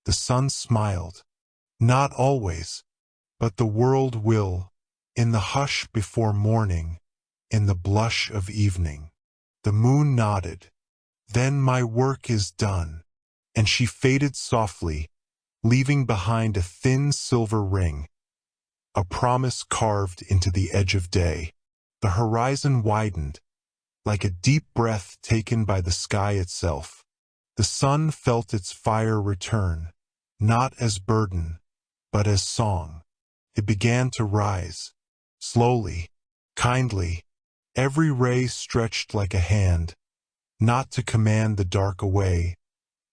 The sun smiled. Not always, but the world will, in the hush before morning, in the blush of evening. The moon nodded. Then my work is done. And she faded softly, leaving behind a thin silver ring, a promise carved into the edge of day. The horizon widened, like a deep breath taken by the sky itself. The sun felt its fire return, not as burden, but as song. It began to rise, slowly, kindly, every ray stretched like a hand, not to command the dark away,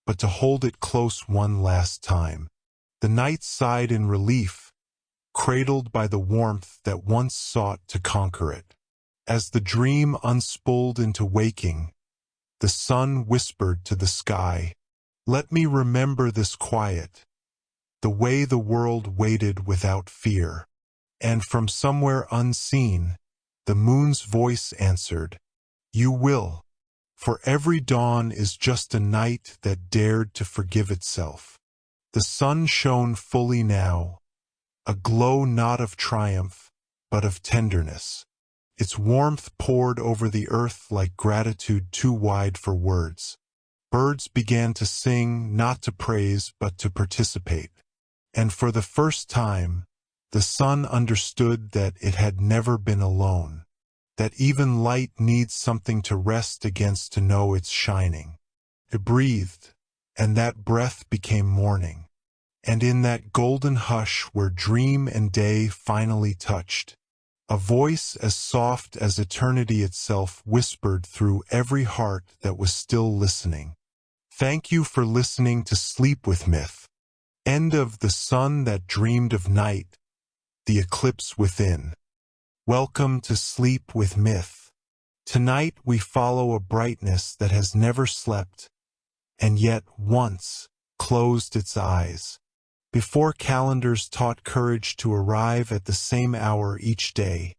but to hold it close one last time. The night sighed in relief, cradled by the warmth that once sought to conquer it. As the dream unspooled into waking, the sun whispered to the sky, "Let me remember this quiet, the way the world waited without fear." And from somewhere unseen, the moon's voice answered, "You will, for every dawn is just a night that dared to forgive itself." The sun shone fully now, a glow not of triumph, but of tenderness. Its warmth poured over the earth like gratitude too wide for words. Birds began to sing, not to praise, but to participate. And for the first time, the sun understood that it had never been alone, that even light needs something to rest against to know it's shining. It breathed, and that breath became morning. And in that golden hush where dream and day finally touched, a voice as soft as eternity itself whispered through every heart that was still listening. Thank you for listening to Sleep with Myth. End of the sun that dreamed of night, the eclipse within. Welcome to Sleep with Myth. Tonight we follow a brightness that has never slept, and yet once closed its eyes. Before calendars taught courage to arrive at the same hour each day,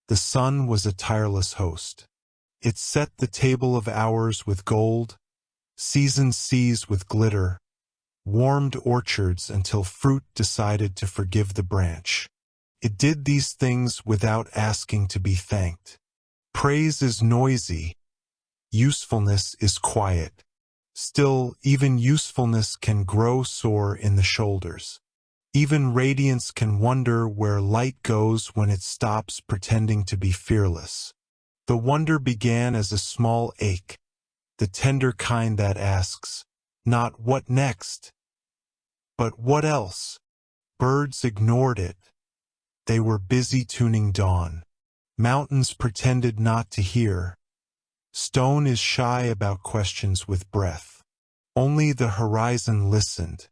the sun was a tireless host. It set the table of hours with gold, seasoned seas with glitter, warmed orchards until fruit decided to forgive the branch. It did these things without asking to be thanked. Praise is noisy, usefulness is quiet. Still, even usefulness can grow sore in the shoulders. Even radiance can wonder where light goes when it stops pretending to be fearless. The wonder began as a small ache, the tender kind that asks, not what next, but what else? Birds ignored it. They were busy tuning dawn. Mountains pretended not to hear. Stone is shy about questions with breath. Only the horizon listened.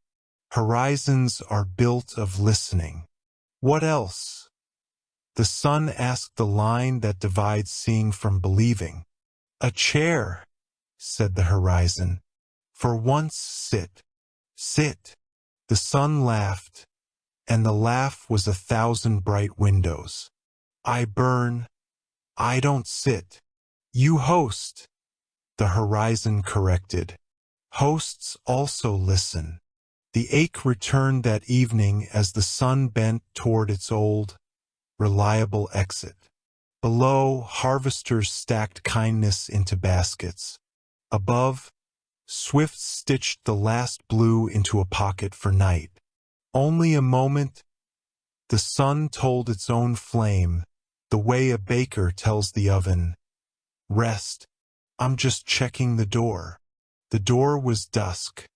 Horizons are built of listening. What else? The sun asked the line that divides seeing from believing. A chair, said the horizon. For once sit. Sit. The sun laughed, and the laugh was 1,000 bright windows. I burn. I don't sit. You host, the horizon corrected. Hosts also listen. The ache returned that evening as the sun bent toward its old, reliable exit. Below, harvesters stacked kindness into baskets. Above, swifts stitched the last blue into a pocket for night. Only a moment, the sun told its own flame, the way a baker tells the oven, "Rest, I'm just checking the door." The door was dusk.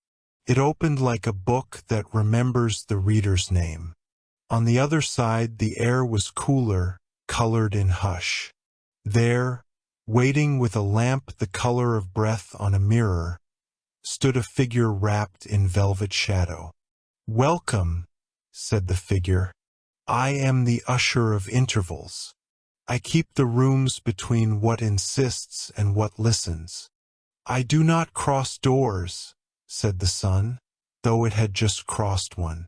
It opened like a book that remembers the reader's name. On the other side, the air was cooler, colored in hush. There, waiting with a lamp the color of breath on a mirror, stood a figure wrapped in velvet shadow. "Welcome," said the figure. "I am the usher of intervals. I keep the rooms between what insists and what listens." "I do not cross doors," said the sun, though it had just crossed one.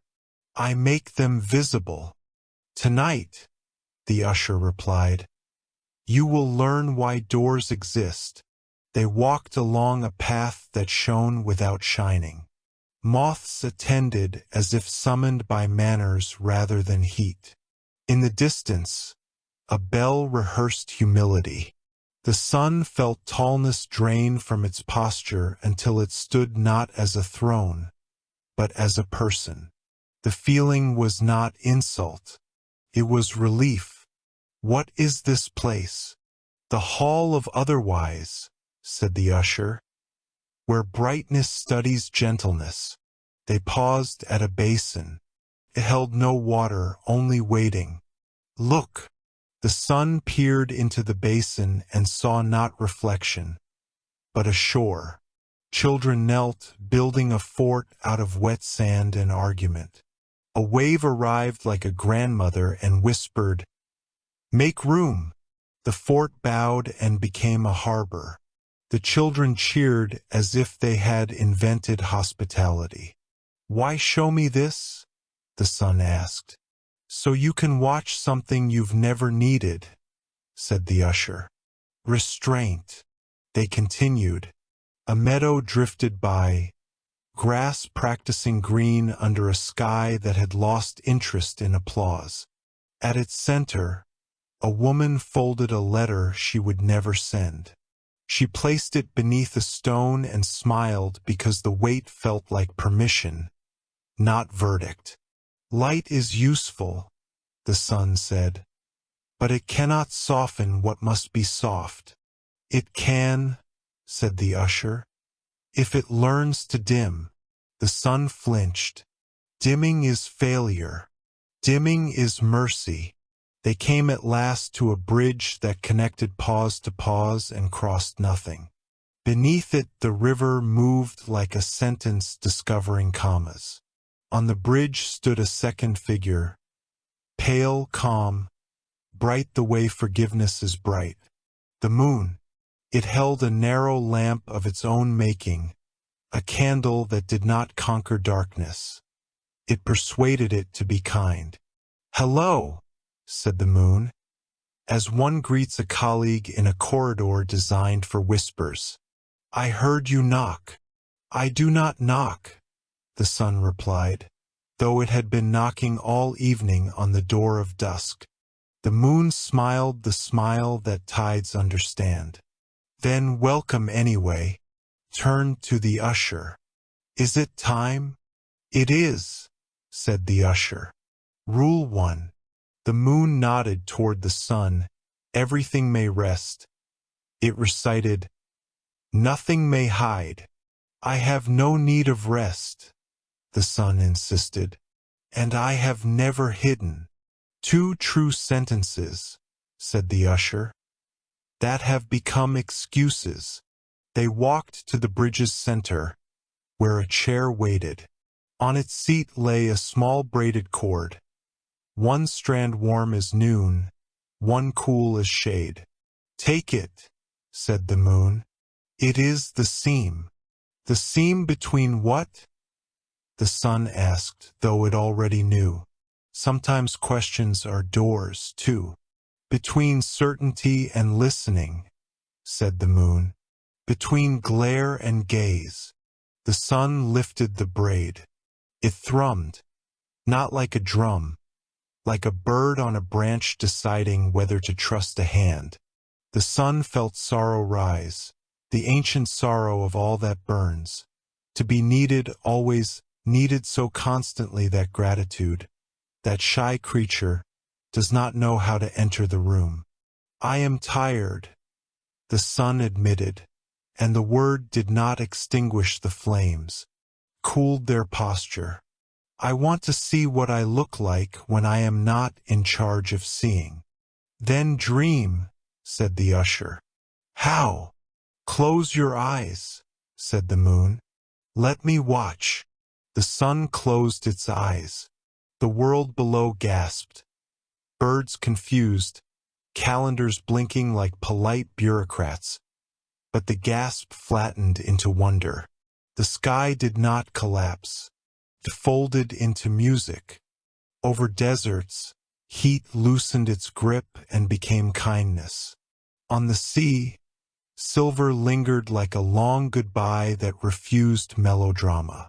"I make them visible." "Tonight," the usher replied, "you will learn why doors exist." They walked along a path that shone without shining. Moths attended as if summoned by manners rather than heat. In the distance, a bell rehearsed humility. The sun felt tallness drain from its posture until it stood not as a throne, but as a person. The feeling was not insult. It was relief. What is this place? The hall of otherwise, said the usher, where brightness studies gentleness. They paused at a basin. It held no water, only waiting. Look! The sun peered into the basin and saw not reflection, but a shore. Children knelt, building a fort out of wet sand and argument. A wave arrived like a grandmother and whispered, "Make room!" The fort bowed and became a harbor. The children cheered as if they had invented hospitality. "Why show me this?" the sun asked. "So you can watch something you've never needed," said the usher. Restraint. They continued. A meadow drifted by, grass practicing green under a sky that had lost interest in applause. At its center, a woman folded a letter she would never send. She placed it beneath a stone and smiled because the weight felt like permission, not verdict. "Light is useful," the sun said, "but it cannot soften what must be soft." "It can," said the usher, "if it learns to dim." The sun flinched. Dimming is failure. Dimming is mercy. They came at last to a bridge that connected pause to pause and crossed nothing. Beneath it the river moved like a sentence discovering commas. On the bridge stood a second figure, pale, calm, bright the way forgiveness is bright. The moon. It held a narrow lamp of its own making, a candle that did not conquer darkness. It persuaded it to be kind. "Hello," said the moon, as one greets a colleague in a corridor designed for whispers. "I heard you knock." "I do not knock," the sun replied, though it had been knocking all evening on the door of dusk. The moon smiled the smile that tides understand. "Then welcome anyway," turned to the usher. "Is it time?" "It is," said the usher. "Rule 1. The moon nodded toward the sun. "Everything may rest." It recited, "Nothing may hide." "I have no need of rest," the sun insisted, "and I have never hidden." "Two true sentences," said the usher, "that have become excuses." They walked to the bridge's center, where a chair waited. On its seat lay a small braided cord, one strand warm as noon, one cool as shade. "Take it," said the moon. "It is the seam." "The seam between what?" the sun asked, though it already knew. Sometimes questions are doors, too. "Between certainty and listening," said the moon. "Between glare and gaze." The sun lifted the braid. It thrummed, not like a drum, like a bird on a branch deciding whether to trust a hand. The sun felt sorrow rise, the ancient sorrow of all that burns. To be needed, always needed so constantly that gratitude, that shy creature, does not know how to enter the room. "I am tired," the sun admitted, and the word did not extinguish the flames, cooled their posture. "I want to see what I look like when I am not in charge of seeing." "Then dream," said the usher. "How?" "Close your eyes," said the moon. "Let me watch." The sun closed its eyes. The world below gasped. Birds confused, calendars blinking like polite bureaucrats. But the gasp flattened into wonder. The sky did not collapse. It folded into music. Over deserts, heat loosened its grip and became kindness. On the sea, silver lingered like a long goodbye that refused melodrama.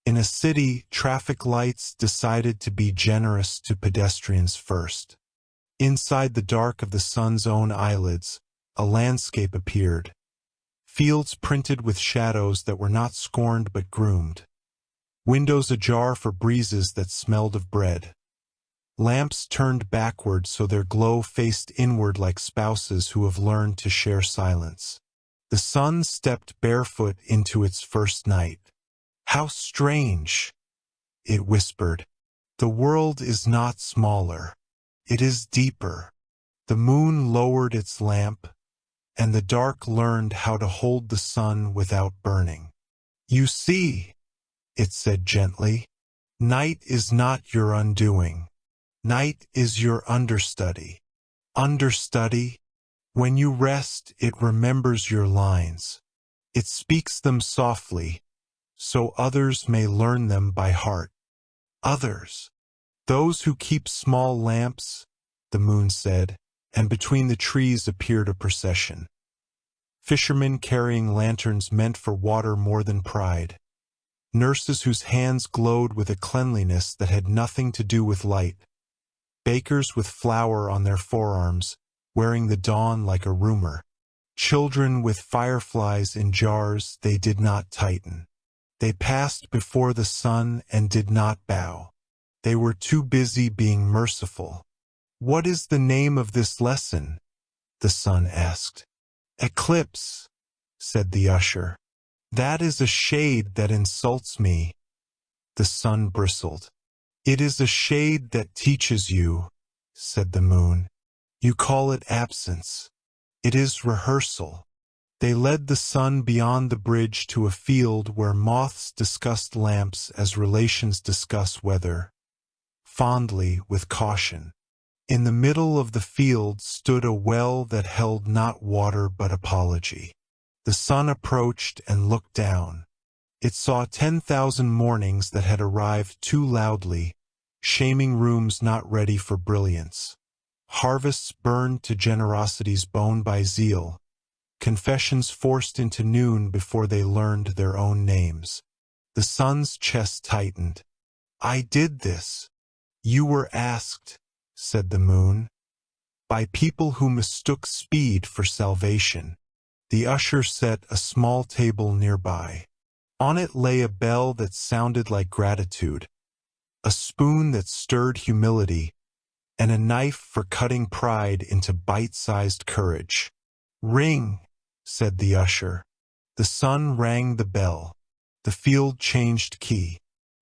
In a city, traffic lights decided to be generous to pedestrians first. Inside the dark of the sun's own eyelids, a landscape appeared. Fields printed with shadows that were not scorned but groomed. Windows ajar for breezes that smelled of bread. Lamps turned backward so their glow faced inward like spouses who have learned to share silence. The sun stepped barefoot into its first night. "How strange," it whispered. "The world is not smaller. It is deeper." The moon lowered its lamp, and the dark learned how to hold the sun without burning. "You see," it said gently, "night is not your undoing. Night is your understudy. Understudy, when you rest, it remembers your lines. It speaks them softly, so others may learn them by heart. Others, those who keep small lamps," the moon said, and between the trees appeared a procession. Fishermen carrying lanterns meant for water more than pride. Nurses whose hands glowed with a cleanliness that had nothing to do with light. Bakers with flour on their forearms, wearing the dawn like a rumor. Children with fireflies in jars they did not tighten. They passed before the sun and did not bow. They were too busy being merciful. "What is the name of this lesson?" the sun asked. "Eclipse," said the usher. "That is a shade that insults me." The sun bristled. "It is a shade that teaches you," said the moon. "You call it absence. It is rehearsal." They led the sun beyond the bridge to a field where moths discussed lamps as relations discuss weather, fondly, with caution. In the middle of the field stood a well that held not water but apology. The sun approached and looked down. It saw 10,000 mornings that had arrived too loudly, shaming rooms not ready for brilliance. Harvests burned to generosity's bone by zeal. Confessions forced into noon before they learned their own names. The sun's chest tightened. "I did this." "You were asked," said the moon, "by people who mistook speed for salvation." The usher set a small table nearby. On it lay a bell that sounded like gratitude, a spoon that stirred humility, and a knife for cutting pride into bite-sized courage. "Ring," said the usher. The sun rang the bell. The field changed key.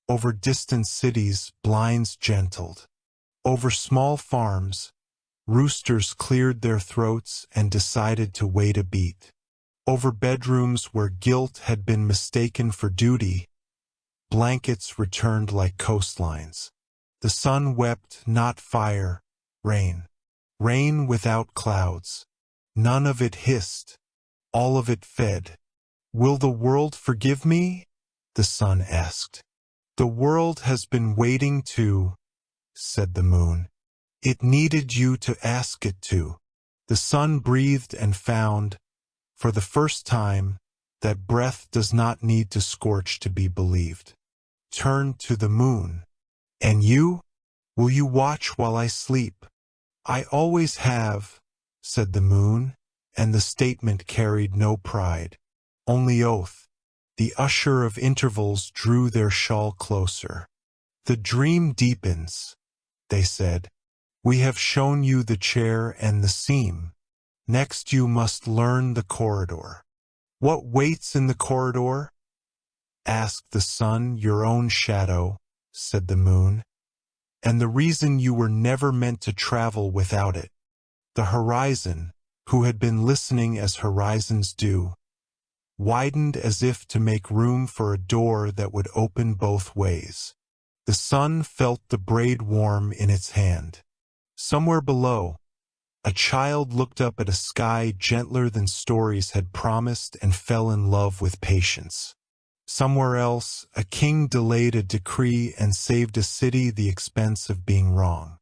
Over distant cities, blinds gentled. Over small farms, roosters cleared their throats and decided to wait a beat. Over bedrooms where guilt had been mistaken for duty, blankets returned like coastlines. The sun wept not fire, rain. Rain without clouds. None of it hissed. All of it fed. "Will the world forgive me?" the sun asked. "The world has been waiting to," said the moon. "It needed you to ask it to." The sun breathed and found, for the first time, that breath does not need to scorch to be believed. Turned to the moon. "And you? Will you watch while I sleep?" "I always have," said the moon, and the statement carried no pride, only oath. The usher of intervals drew their shawl closer. "The dream deepens," they said. "We have shown you the chair and the seam. Next you must learn the corridor." "What waits in the corridor?" asked the sun. "Your own shadow," said the moon. "And the reason you were never meant to travel without it." The horizon, who had been listening as horizons do, widened as if to make room for a door that would open both ways. The sun felt the braid warm in its hand. Somewhere below, a child looked up at a sky gentler than stories had promised and fell in love with patience. Somewhere else, a king delayed a decree and saved a city the expense of being wrong.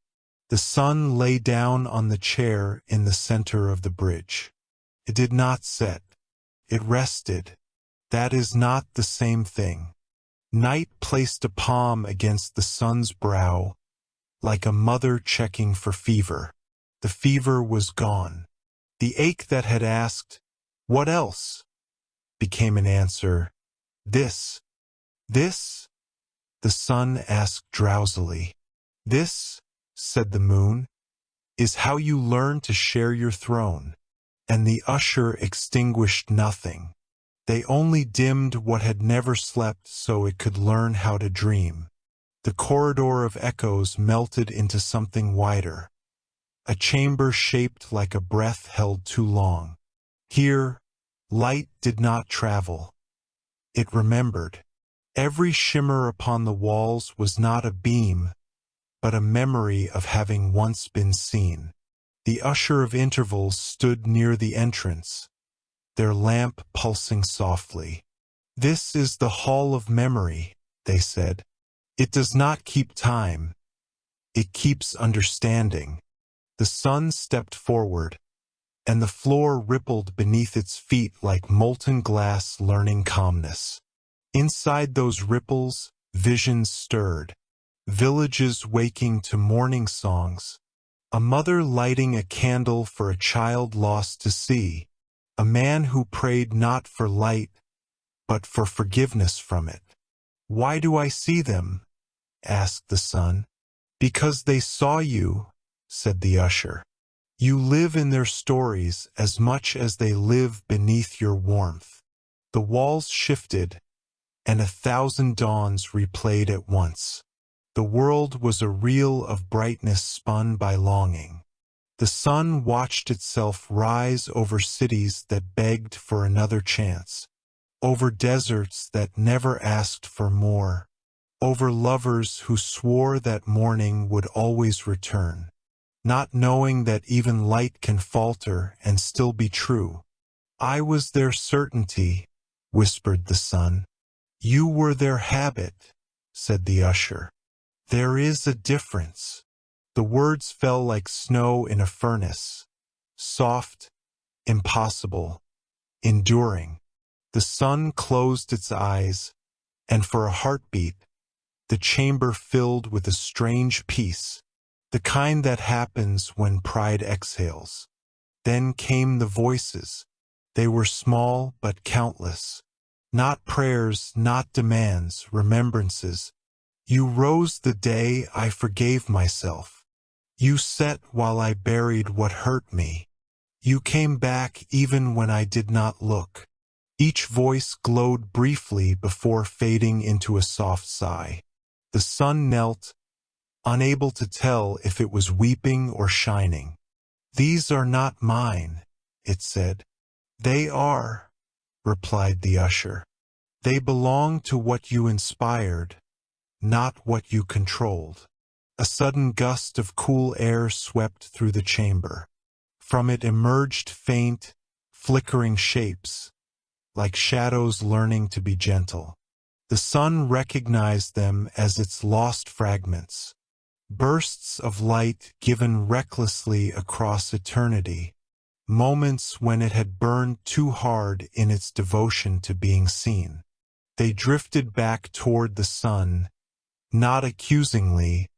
The sun lay down on the chair in the center of the bridge. It did not set. It rested. That is not the same thing. Night placed a palm against the sun's brow, like a mother checking for fever. The fever was gone. The ache that had asked, "What else?" became an answer. "This." "This?" the sun asked drowsily. "This," said the moon, "is how you learn to share your throne." And the usher extinguished nothing. They only dimmed what had never slept so it could learn how to dream. The corridor of echoes melted into something wider, a chamber shaped like a breath held too long. Here, light did not travel. It remembered. Every shimmer upon the walls was not a beam, but a memory of having once been seen. The usher of intervals stood near the entrance, their lamp pulsing softly. "This is the hall of memory," they said. "It does not keep time. It keeps understanding." The sun stepped forward, and the floor rippled beneath its feet like molten glass learning calmness. Inside those ripples, visions stirred. Villages waking to morning songs. A mother lighting a candle for a child lost to sea. A man who prayed not for light, but for forgiveness from it. "Why do I see them?" asked the sun. "Because they saw you," said the usher. "You live in their stories as much as they live beneath your warmth." The walls shifted, and 1,000 dawns replayed at once. The world was a reel of brightness spun by longing. The sun watched itself rise over cities that begged for another chance, over deserts that never asked for more, over lovers who swore that morning would always return, not knowing that even light can falter and still be true. "I was their certainty," whispered the sun. "You were their habit," said the usher. "There is a difference." The words fell like snow in a furnace, soft, impossible, enduring. The sun closed its eyes, and for a heartbeat, the chamber filled with a strange peace, the kind that happens when pride exhales. Then came the voices. They were small but countless. Not prayers, not demands, remembrances. "You rose the day I forgave myself. You set while I buried what hurt me. You came back even when I did not look." Each voice glowed briefly before fading into a soft sigh. The sun knelt, unable to tell if it was weeping or shining. "These are not mine," it said. "They are," replied the usher. "They belong to what you inspired, not what you controlled." A sudden gust of cool air swept through the chamber. From it emerged faint, flickering shapes, like shadows learning to be gentle. The sun recognized them as its lost fragments, bursts of light given recklessly across eternity, moments when it had burned too hard in its devotion to being seen. They drifted back toward the sun, not accusingly,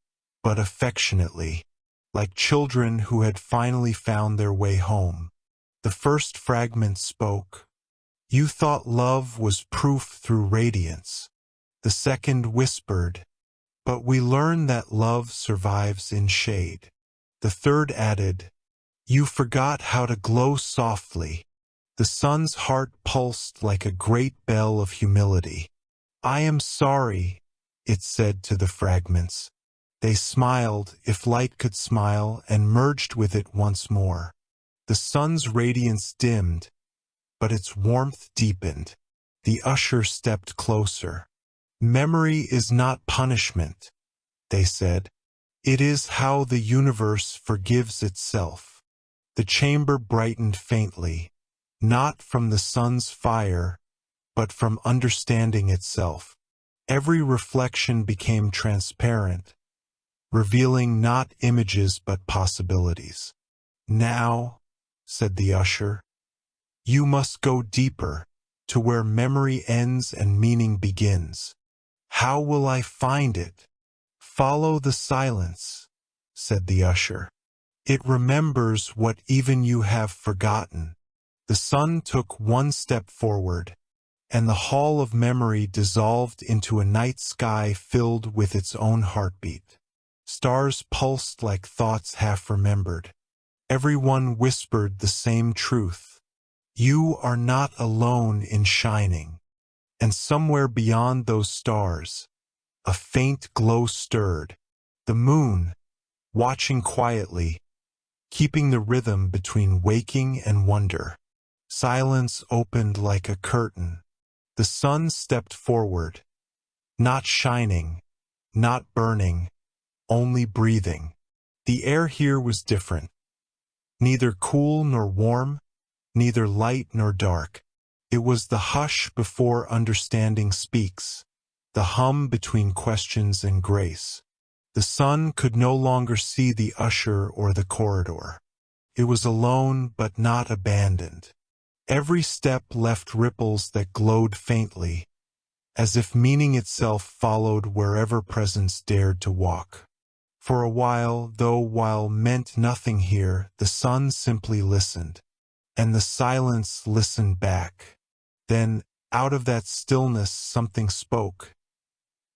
but affectionately, like children who had finally found their way home. The first fragment spoke. "You thought love was proof through radiance." The second whispered, "But we learn that love survives in shade." The third added, "You forgot how to glow softly." The sun's heart pulsed like a great bell of humility. "I am sorry," it said to the fragments. They smiled, if light could smile, and merged with it once more. The sun's radiance dimmed, but its warmth deepened. The usher stepped closer. "Memory is not punishment," they said. "It is how the universe forgives itself." The chamber brightened faintly, not from the sun's fire, but from understanding itself. Every reflection became transparent, revealing not images but possibilities. "Now," said the usher, "you must go deeper, to where memory ends and meaning begins." How will I find it? Follow the silence, said the usher. It remembers what even you have forgotten. The sun took one step forward, and the hall of memory dissolved into a night sky filled with its own heartbeat. Stars pulsed like thoughts half remembered. Everyone whispered the same truth. You are not alone in shining. And somewhere beyond those stars, a faint glow stirred. The moon, watching quietly, keeping the rhythm between waking and wonder. Silence opened like a curtain. The sun stepped forward, not shining, not burning, only breathing. The air here was different. Neither cool nor warm, neither light nor dark. It was the hush before understanding speaks, the hum between questions and grace. The sun could no longer see the usher or the corridor. It was alone but not abandoned. Every step left ripples that glowed faintly, as if meaning itself followed wherever presence dared to walk. For a while, though while meant nothing here, the sun simply listened, and the silence listened back. Then, out of that stillness something spoke.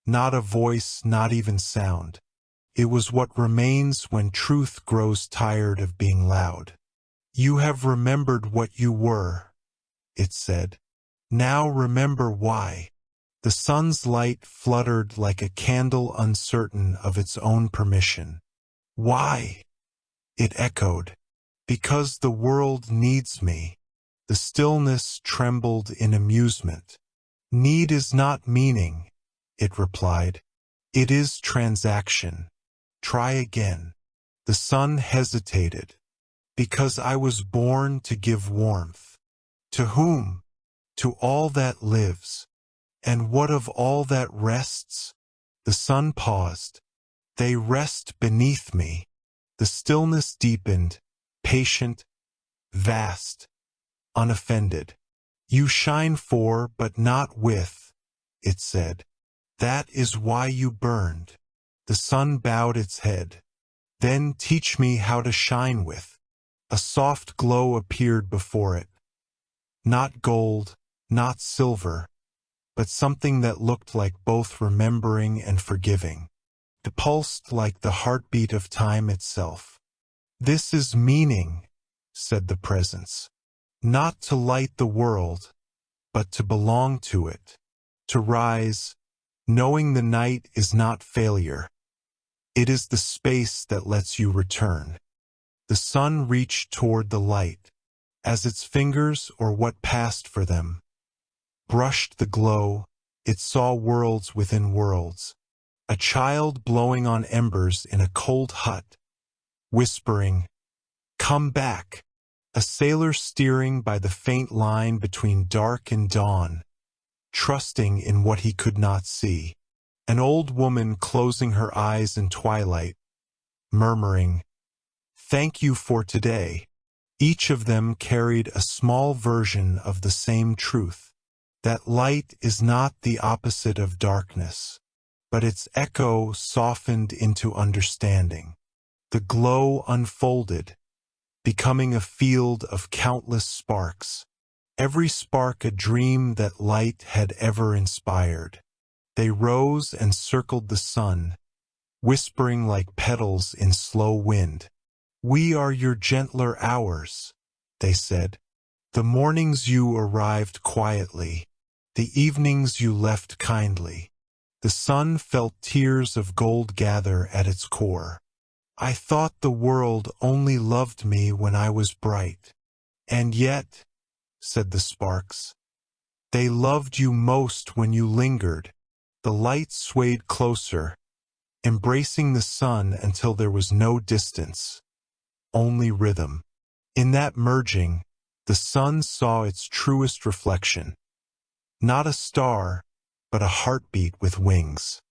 Not a voice, not even sound. It was what remains when truth grows tired of being loud. You have remembered what you were, it said. Now remember why. The sun's light fluttered like a candle uncertain of its own permission. Why? It echoed. Because the world needs me. The stillness trembled in amusement. Need is not meaning, it replied. It is transaction. Try again. The sun hesitated. Because I was born to give warmth. To whom? To all that lives. And what of all that rests? The sun paused. They rest beneath me. The stillness deepened, patient, vast, unoffended. You shine for, but not with, it said. That is why you burned. The sun bowed its head. Then teach me how to shine with. A soft glow appeared before it. Not gold, not silver, but something that looked like both remembering and forgiving. It pulsed like the heartbeat of time itself. This is meaning, said the presence. Not to light the world, but to belong to it. To rise, knowing the night is not failure. It is the space that lets you return. The sun reached toward the light, as its fingers, or what passed for them, brushed the glow. It saw worlds within worlds. A child blowing on embers in a cold hut, whispering, "Come back." A sailor steering by the faint line between dark and dawn, trusting in what he could not see. An old woman closing her eyes in twilight, murmuring, "Thank you for today." Each of them carried a small version of the same truth, that light is not the opposite of darkness, but its echo softened into understanding. The glow unfolded, becoming a field of countless sparks, every spark a dream that light had ever inspired. They rose and circled the sun, whispering like petals in slow wind. "We are your gentler hours," they said. "The mornings you arrived quietly, the evenings you left kindly." The sun felt tears of gold gather at its core. "I thought the world only loved me when I was bright. And yet," said the sparks, "they loved you most when you lingered." The light swayed closer, embracing the sun until there was no distance, only rhythm. In that merging, the sun saw its truest reflection. Not a star, but a heartbeat with wings.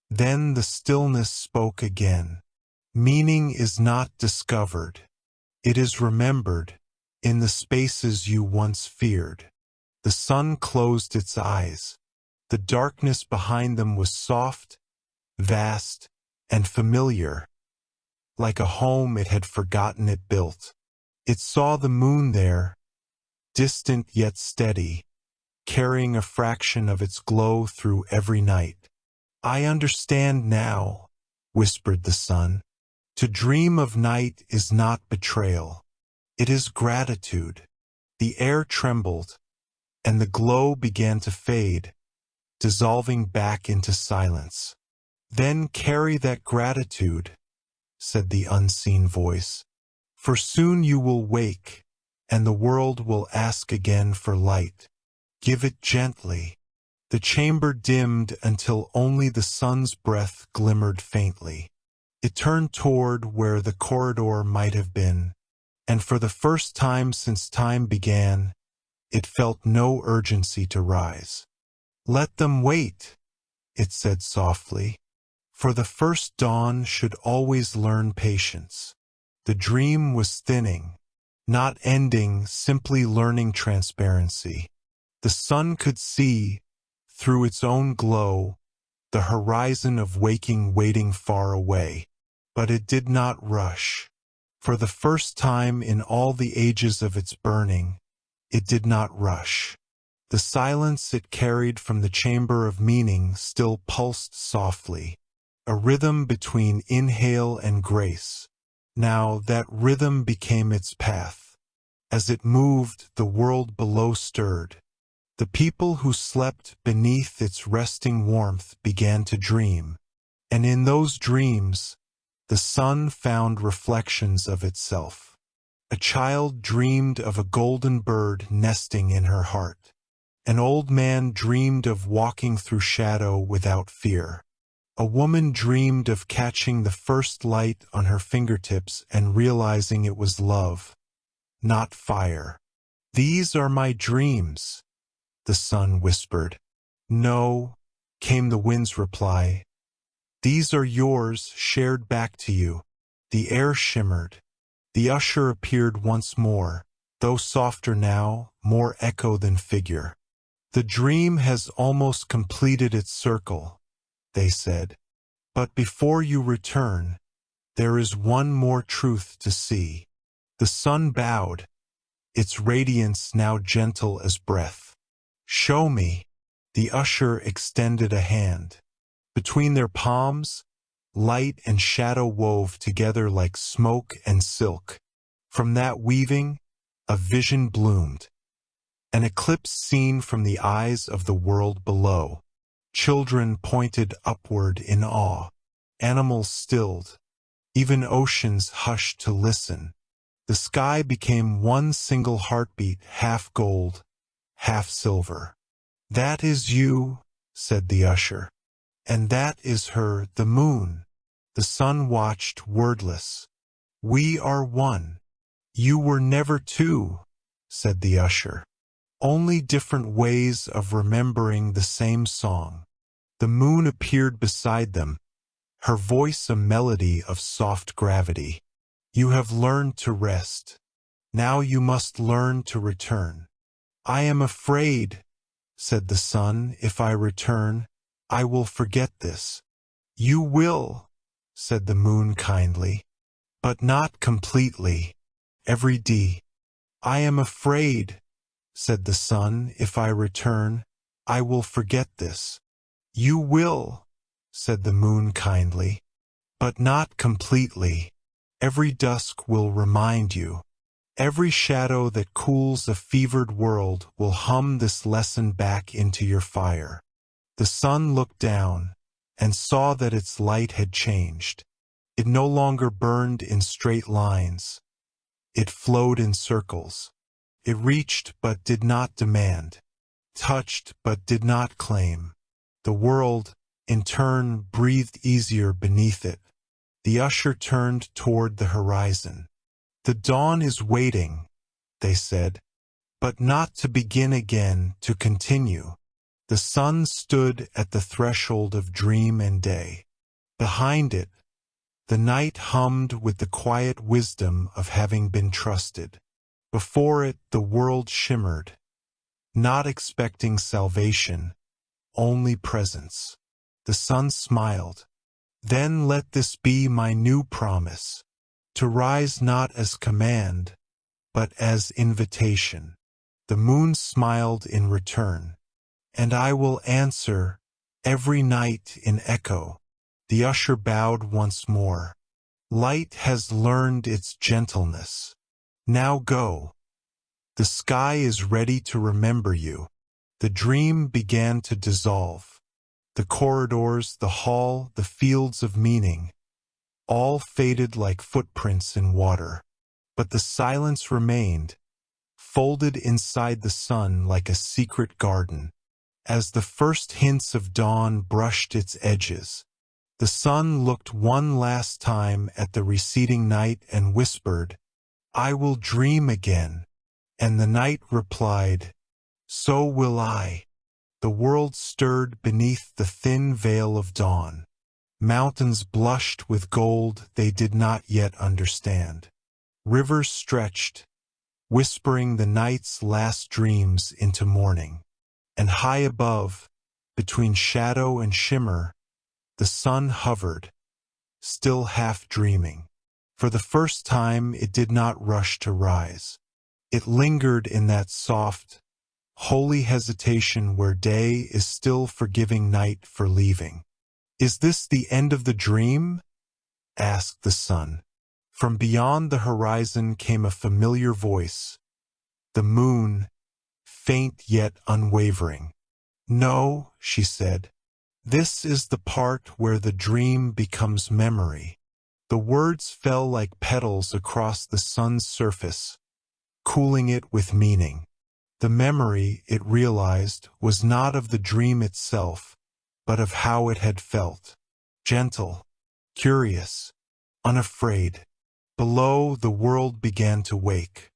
Then the stillness spoke again. Meaning is not discovered. It is remembered in the spaces you once feared. The sun closed its eyes. The darkness behind them was soft, vast, and familiar, like a home it had forgotten it built. It saw the moon there, distant yet steady, carrying a fraction of its glow through every night. "I understand now," whispered the sun. "To dream of night is not betrayal. It is gratitude." The air trembled, and the glow began to fade, dissolving back into silence. "Then carry that gratitude," said the unseen voice, "for soon you will wake, and the world will ask again for light. Give it gently." The chamber dimmed until only the sun's breath glimmered faintly. It turned toward where the corridor might have been, and for the first time since time began, it felt no urgency to rise. "Let them wait," it said softly, "for the first dawn should always learn patience." The dream was thinning, not ending, simply learning transparency. The sun could see, through its own glow, the horizon of waking waiting far away. But it did not rush. For the first time in all the ages of its burning, it did not rush. The silence it carried from the chamber of meaning still pulsed softly, a rhythm between inhale and grace. Now that rhythm became its path. As it moved, the world below stirred. The people who slept beneath its resting warmth began to dream, and in those dreams, the sun found reflections of itself. A child dreamed of a golden bird nesting in her heart. An old man dreamed of walking through shadow without fear. A woman dreamed of catching the first light on her fingertips and realizing it was love, not fire. "These are my dreams," the sun whispered. "No," came the wind's reply. "These are yours, shared back to you." The air shimmered. The usher appeared once more, though softer now, more echo than figure. "The dream has almost completed its circle," they said. "But before you return, there is one more truth to see." The sun bowed, its radiance now gentle as breath. "Show me." The usher extended a hand. Between their palms, light and shadow wove together like smoke and silk. From that weaving, a vision bloomed. An eclipse seen from the eyes of the world below. Children pointed upward in awe. Animals stilled. Even oceans hushed to listen. The sky became one single heartbeat, half gold, half silver. "That is you," said the usher. "And that is her, the moon." The sun watched, wordless. "We are one." "You were never two," said the usher. "Only different ways of remembering the same song." The moon appeared beside them, her voice a melody of soft gravity. "You have learned to rest. Now you must learn to return." "I am afraid," said the sun, "if I return, I will forget this." "You will," said the moon kindly, "but not completely. Every day." "I am afraid," said the sun, "if I return, I will forget this." "You will," said the moon kindly, "but not completely. Every dusk will remind you. Every shadow that cools a fevered world will hum this lesson back into your fire." The sun looked down and saw that its light had changed. It no longer burned in straight lines. It flowed in circles. It reached but did not demand, touched but did not claim. The world, in turn, breathed easier beneath it. The usher turned toward the horizon. "The dawn is waiting," they said, "but not to begin again, to continue." The sun stood at the threshold of dream and day. Behind it, the night hummed with the quiet wisdom of having been trusted. Before it, the world shimmered, not expecting salvation, only presence. The sun smiled. Then let this be my new promise, to rise not as command, but as invitation. The moon smiled in return, and I will answer every night in echo. The usher bowed once more. Light has learned its gentleness. Now go. The sky is ready to remember you. The dream began to dissolve. The corridors, the hall, the fields of meaning, all faded like footprints in water. But the silence remained, folded inside the sun like a secret garden. As the first hints of dawn brushed its edges, the sun looked one last time at the receding night and whispered, "I will dream again." And the night replied, "So will I." The world stirred beneath the thin veil of dawn. Mountains blushed with gold they did not yet understand. Rivers stretched, whispering the night's last dreams into morning. And high above, between shadow and shimmer, the sun hovered, still half dreaming. For the first time it did not rush to rise. It lingered in that soft, holy hesitation where day is still forgiving night for leaving. "Is this the end of the dream?" asked the sun. From beyond the horizon came a familiar voice, the moon, faint yet unwavering. "No," she said, "this is the part where the dream becomes memory." The words fell like petals across the sun's surface, cooling it with meaning. The memory, it realized, was not of the dream itself, but of how it had felt. Gentle, curious, unafraid. Below, the world began to wake.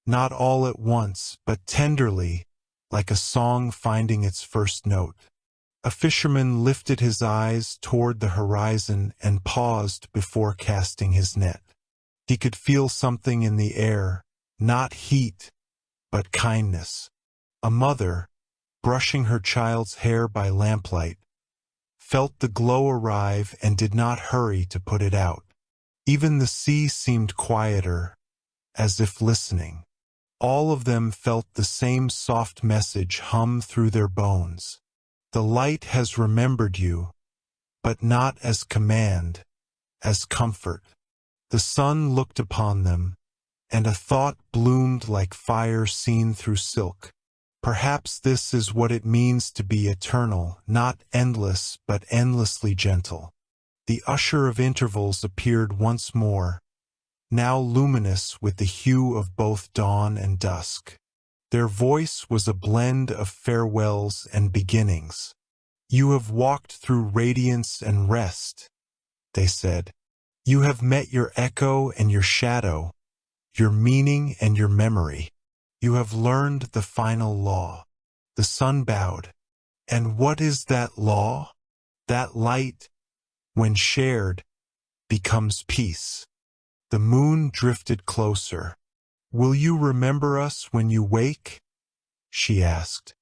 Not all at once, but tenderly, like a song finding its first note. A fisherman lifted his eyes toward the horizon and paused before casting his net. He could feel something in the air, not heat, but kindness. A mother, brushing her child's hair by lamplight, felt the glow arrive and did not hurry to put it out. Even the sea seemed quieter, as if listening. All of them felt the same soft message hum through their bones. The light has remembered you, but not as command, as comfort. The sun looked upon them, and a thought bloomed like fire seen through silk. Perhaps this is what it means to be eternal, not endless, but endlessly gentle. The usher of intervals appeared once more, now luminous with the hue of both dawn and dusk. Their voice was a blend of farewells and beginnings. "You have walked through radiance and rest," they said. "You have met your echo and your shadow, your meaning and your memory. You have learned the final law." The sun bowed. "And what is that law?" "That light, when shared, becomes peace." The moon drifted closer. "Will you remember us when you wake?" she asked.